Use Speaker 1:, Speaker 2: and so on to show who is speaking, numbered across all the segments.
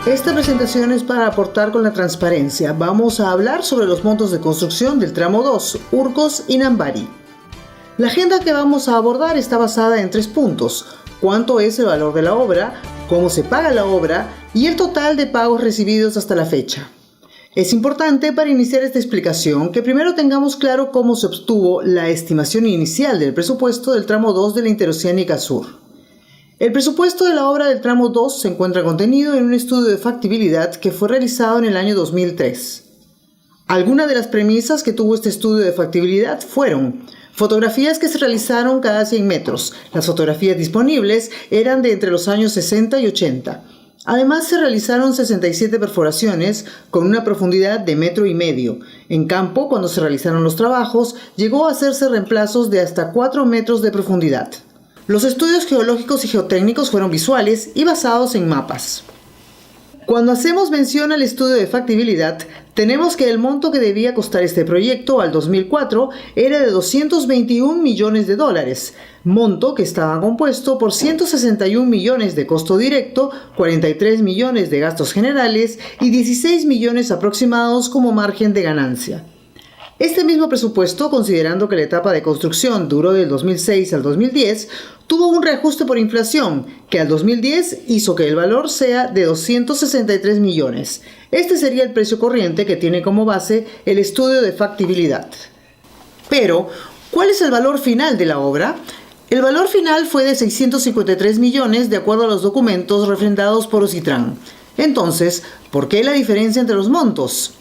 Speaker 1: Esta presentación es para aportar con la transparencia. Vamos a hablar sobre los montos de construcción del tramo 2, Urcos y Nambari. La agenda que vamos a abordar está basada en 3 puntos: cuánto es el valor de la obra, cómo se paga la obra y el total de pagos recibidos hasta la fecha. Es importante para iniciar esta explicación que primero tengamos claro cómo se obtuvo la estimación inicial del presupuesto del tramo 2 de la Interoceánica Sur. El presupuesto de la obra del tramo 2 se encuentra contenido en un estudio de factibilidad que fue realizado en el año 2003. Algunas de las premisas que tuvo este estudio de factibilidad fueron fotografías que se realizaron cada 100 metros. Las fotografías disponibles eran de entre los años 60 y 80. Además, se realizaron 67 perforaciones con una profundidad de 1,5 metros. En campo, cuando se realizaron los trabajos, llegó a hacerse reemplazos de hasta 4 metros de profundidad. Los estudios geológicos y geotécnicos fueron visuales y basados en mapas. Cuando hacemos mención al estudio de factibilidad, tenemos que el monto que debía costar este proyecto al 2004 era de $221 millones, monto que estaba compuesto por 161 millones de costo directo, 43 millones de gastos generales y 16 millones aproximados como margen de ganancia. Este mismo presupuesto, considerando que la etapa de construcción duró del 2006 al 2010, tuvo un reajuste por inflación, que al 2010 hizo que el valor sea de 263 millones. Este sería el precio corriente que tiene como base el estudio de factibilidad. Pero, ¿cuál es el valor final de la obra? El valor final fue de 653 millones de acuerdo a los documentos refrendados por Ocitran. Entonces, ¿por qué la diferencia entre los montos?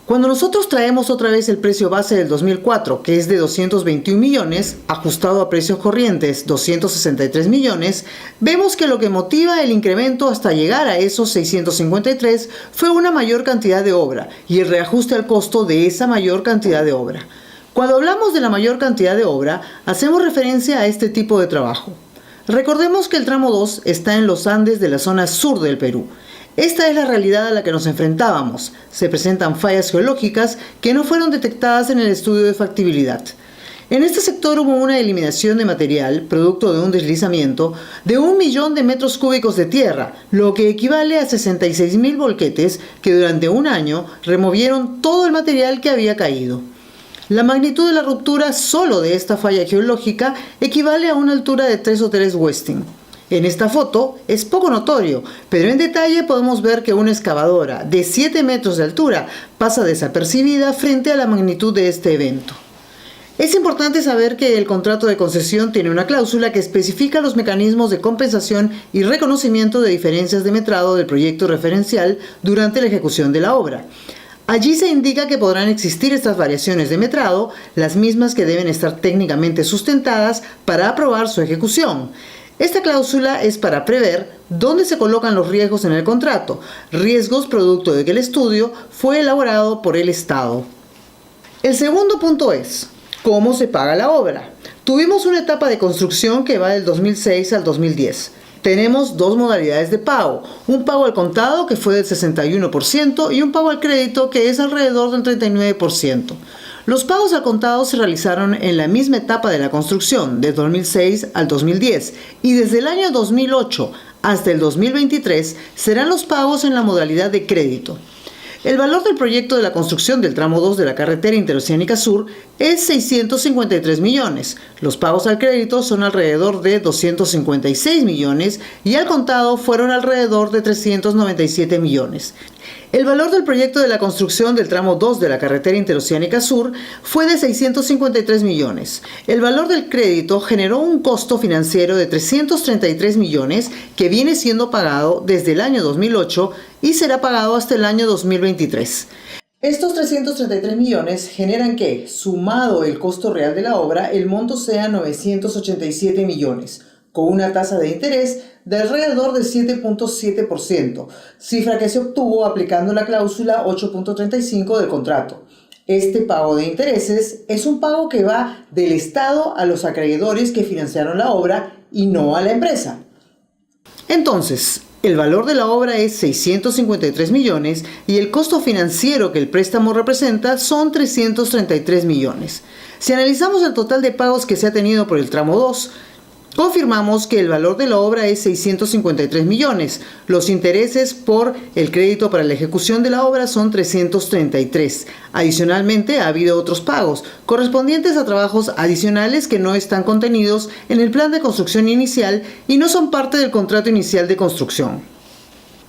Speaker 1: Cuando nosotros traemos otra vez el precio base del 2004, que es de 221 millones, ajustado a precios corrientes 263 millones, vemos que lo que motiva el incremento hasta llegar a esos 653 fue una mayor cantidad de obra y el reajuste al costo de esa mayor cantidad de obra. Cuando hablamos de la mayor cantidad de obra, hacemos referencia a este tipo de trabajo. Recordemos que el tramo 2 está en los Andes de la zona sur del Perú. Esta es la realidad a la que nos enfrentábamos. Se presentan fallas geológicas que no fueron detectadas en el estudio de factibilidad. En este sector hubo una eliminación de material, producto de un deslizamiento, de 1 millón de metros cúbicos de tierra, lo que equivale a 66.000 volquetes que durante un año removieron todo el material que había caído. La magnitud de la ruptura solo de esta falla geológica equivale a una altura de 3 hoteles Westin. En esta foto es poco notorio, pero en detalle podemos ver que una excavadora de 7 metros de altura pasa desapercibida frente a la magnitud de este evento. Es importante saber que el contrato de concesión tiene una cláusula que especifica los mecanismos de compensación y reconocimiento de diferencias de metrado del proyecto referencial durante la ejecución de la obra. Allí se indica que podrán existir estas variaciones de metrado, las mismas que deben estar técnicamente sustentadas para aprobar su ejecución. Esta cláusula es para prever dónde se colocan los riesgos en el contrato, riesgos producto de que el estudio fue elaborado por el Estado. El segundo punto es, ¿cómo se paga la obra? Tuvimos una etapa de construcción que va del 2006 al 2010. Tenemos 2 modalidades de pago, un pago al contado que fue del 61% y un pago al crédito que es alrededor del 39%. Los pagos al contado se realizaron en la misma etapa de la construcción, de 2006 al 2010, y desde el año 2008 hasta el 2023 serán los pagos en la modalidad de crédito. El valor del proyecto de la construcción del tramo 2 de la carretera Interoceánica Sur es 653 millones. Los pagos al crédito son alrededor de 256 millones y al contado fueron alrededor de 397 millones. El valor del proyecto de la construcción del tramo 2 de la carretera Interoceánica Sur fue de 653 millones. El valor del crédito generó un costo financiero de 333 millones que viene siendo pagado desde el año 2008 y será pagado hasta el año 2023. Estos 333 millones generan que, sumado el costo real de la obra, el monto sea 987 millones, con una tasa de interés de alrededor de 7.7%, cifra que se obtuvo aplicando la cláusula 8.35 del contrato. Este pago de intereses es un pago que va del Estado a los acreedores que financiaron la obra y no a la empresa. Entonces, el valor de la obra es 653 millones y el costo financiero que el préstamo representa son 333 millones. Si analizamos el total de pagos que se ha tenido por el tramo 2, Confirmamos que el valor de la obra es 653 millones. Los intereses por el crédito para la ejecución de la obra son 333. Adicionalmente, ha habido otros pagos correspondientes a trabajos adicionales que no están contenidos en el plan de construcción inicial y no son parte del contrato inicial de construcción.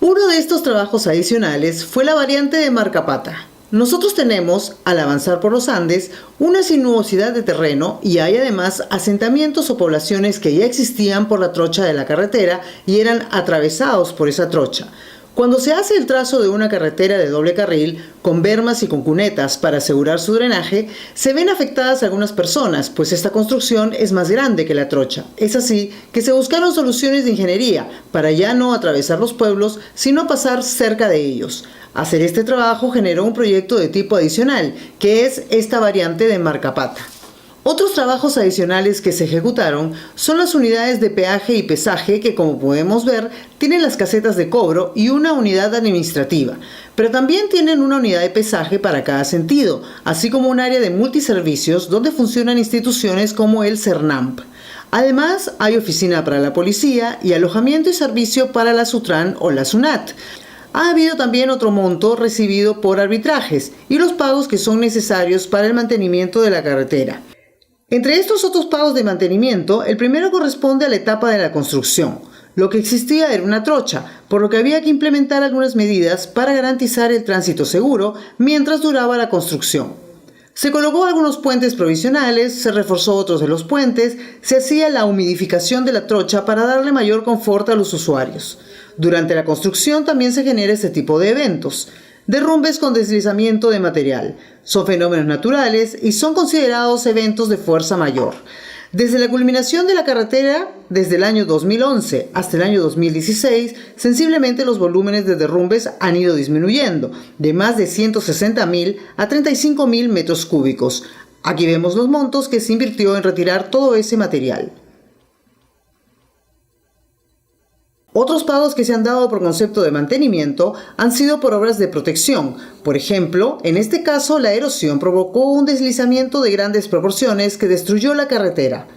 Speaker 1: Uno de estos trabajos adicionales fue la variante de Marcapata. Nosotros tenemos, al avanzar por los Andes, una sinuosidad de terreno y hay además asentamientos o poblaciones que ya existían por la trocha de la carretera y eran atravesados por esa trocha. Cuando se hace el trazo de una carretera de doble carril, con bermas y con cunetas para asegurar su drenaje, se ven afectadas algunas personas, pues esta construcción es más grande que la trocha. Es así que se buscaron soluciones de ingeniería para ya no atravesar los pueblos, sino pasar cerca de ellos. Hacer este trabajo generó un proyecto de tipo adicional, que es esta variante de Marcapata. Otros trabajos adicionales que se ejecutaron son las unidades de peaje y pesaje que, como podemos ver, tienen las casetas de cobro y una unidad administrativa, pero también tienen una unidad de pesaje para cada sentido, así como un área de multiservicios donde funcionan instituciones como el CERNAMP. Además, hay oficina para la policía y alojamiento y servicio para la SUTRAN o la SUNAT. Ha habido también otro monto recibido por arbitrajes y los pagos que son necesarios para el mantenimiento de la carretera. Entre estos otros pagos de mantenimiento, el primero corresponde a la etapa de la construcción. Lo que existía era una trocha, por lo que había que implementar algunas medidas para garantizar el tránsito seguro mientras duraba la construcción. Se colocó algunos puentes provisionales, se reforzó otros de los puentes, se hacía la humidificación de la trocha para darle mayor confort a los usuarios. Durante la construcción también se genera este tipo de eventos. Derrumbes con deslizamiento de material. Son fenómenos naturales y son considerados eventos de fuerza mayor. Desde la culminación de la carretera, desde el año 2011 hasta el año 2016, sensiblemente los volúmenes de derrumbes han ido disminuyendo, de más de 160.000 a 35.000 metros cúbicos. Aquí vemos los montos que se invirtió en retirar todo ese material. Otros pagos que se han dado por concepto de mantenimiento han sido por obras de protección. Por ejemplo, en este caso la erosión provocó un deslizamiento de grandes proporciones que destruyó la carretera.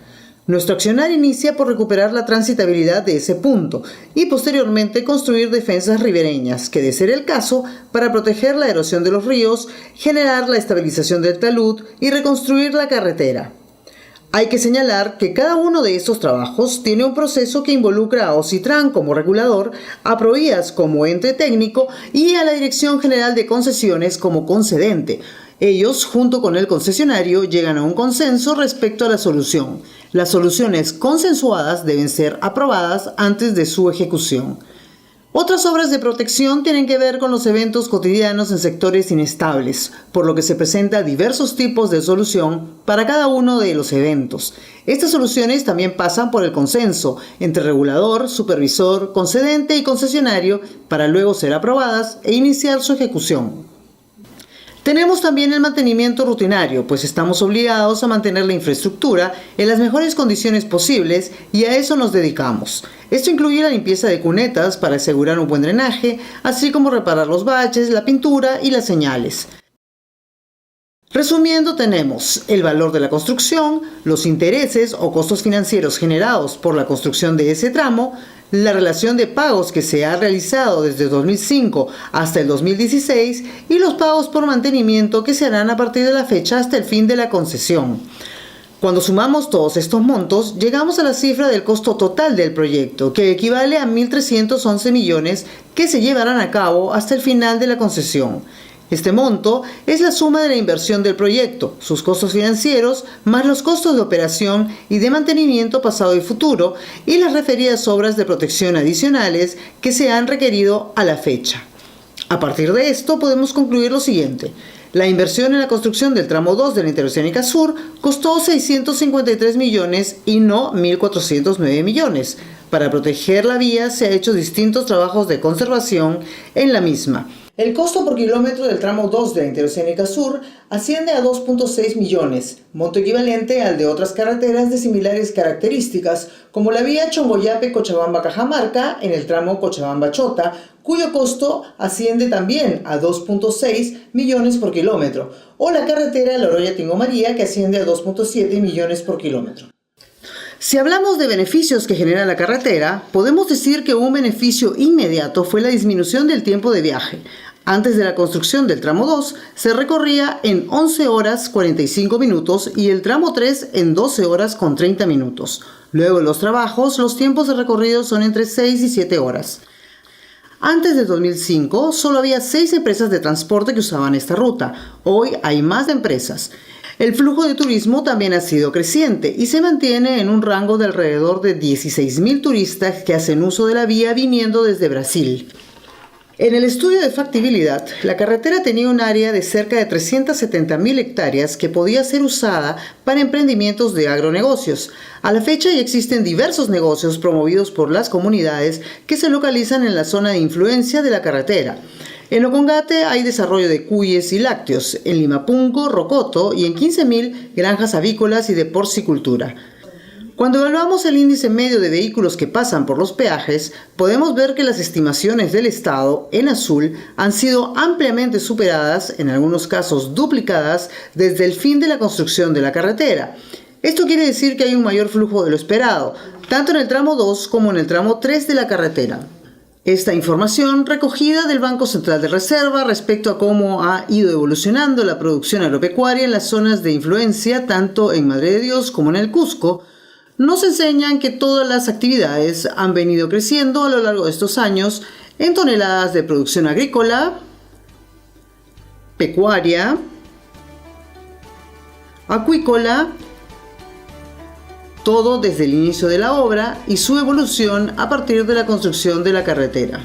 Speaker 1: Nuestro accionar inicia por recuperar la transitabilidad de ese punto y posteriormente construir defensas ribereñas, que de ser el caso, para proteger la erosión de los ríos, generar la estabilización del talud y reconstruir la carretera. Hay que señalar que cada uno de estos trabajos tiene un proceso que involucra a OCITRAN como regulador, a PROVÍAS como ente técnico y a la Dirección General de Concesiones como concedente. Ellos, junto con el concesionario, llegan a un consenso respecto a la solución. Las soluciones consensuadas deben ser aprobadas antes de su ejecución. Otras obras de protección tienen que ver con los eventos cotidianos en sectores inestables, por lo que se presenta diversos tipos de solución para cada uno de los eventos. Estas soluciones también pasan por el consenso entre regulador, supervisor, concedente y concesionario para luego ser aprobadas e iniciar su ejecución. Tenemos también el mantenimiento rutinario, pues estamos obligados a mantener la infraestructura en las mejores condiciones posibles y a eso nos dedicamos. Esto incluye la limpieza de cunetas para asegurar un buen drenaje, así como reparar los baches, la pintura y las señales. Resumiendo, tenemos el valor de la construcción, los intereses o costos financieros generados por la construcción de ese tramo, la relación de pagos que se ha realizado desde 2005 hasta el 2016 y los pagos por mantenimiento que se harán a partir de la fecha hasta el fin de la concesión. Cuando sumamos todos estos montos, llegamos a la cifra del costo total del proyecto, que equivale a 1.311 millones que se llevarán a cabo hasta el final de la concesión. Este monto es la suma de la inversión del proyecto, sus costos financieros, más los costos de operación y de mantenimiento pasado y futuro, y las referidas obras de protección adicionales que se han requerido a la fecha. A partir de esto podemos concluir lo siguiente. La inversión en la construcción del tramo 2 de la Interoceánica Sur costó 653 millones y no 1.409 millones. Para proteger la vía se han hecho distintos trabajos de conservación en la misma. El costo por kilómetro del tramo 2 de la Interoceánica Sur asciende a 2.6 millones, monto equivalente al de otras carreteras de similares características, como la vía Chongoyape-Cochabamba-Cajamarca en el tramo Cochabamba-Chota, cuyo costo asciende también a 2.6 millones por kilómetro, o la carretera Loroya-Tingo María, que asciende a 2.7 millones por kilómetro. Si hablamos de beneficios que genera la carretera, podemos decir que un beneficio inmediato fue la disminución del tiempo de viaje. Antes de la construcción del tramo 2, se recorría en 11 horas 45 minutos y el tramo 3 en 12 horas con 30 minutos. Luego de los trabajos, los tiempos de recorrido son entre 6 y 7 horas. Antes de 2005, solo había 6 empresas de transporte que usaban esta ruta. Hoy hay más empresas. El flujo de turismo también ha sido creciente y se mantiene en un rango de alrededor de 16.000 turistas que hacen uso de la vía viniendo desde Brasil. En el estudio de factibilidad, la carretera tenía un área de cerca de 370.000 hectáreas que podía ser usada para emprendimientos de agronegocios. A la fecha ya existen diversos negocios promovidos por las comunidades que se localizan en la zona de influencia de la carretera. En Ocongate hay desarrollo de cuyes y lácteos, en Limapunco, rocoto y en 15.000 granjas avícolas y de porcicultura. Cuando evaluamos el índice medio de vehículos que pasan por los peajes, podemos ver que las estimaciones del Estado, en azul, han sido ampliamente superadas, en algunos casos duplicadas, desde el fin de la construcción de la carretera. Esto quiere decir que hay un mayor flujo de lo esperado, tanto en el tramo 2 como en el tramo 3 de la carretera. Esta información recogida del Banco Central de Reserva respecto a cómo ha ido evolucionando la producción agropecuaria en las zonas de influencia, tanto en Madre de Dios como en el Cusco, nos enseñan que todas las actividades han venido creciendo a lo largo de estos años en toneladas de producción agrícola, pecuaria, acuícola, todo desde el inicio de la obra y su evolución a partir de la construcción de la carretera.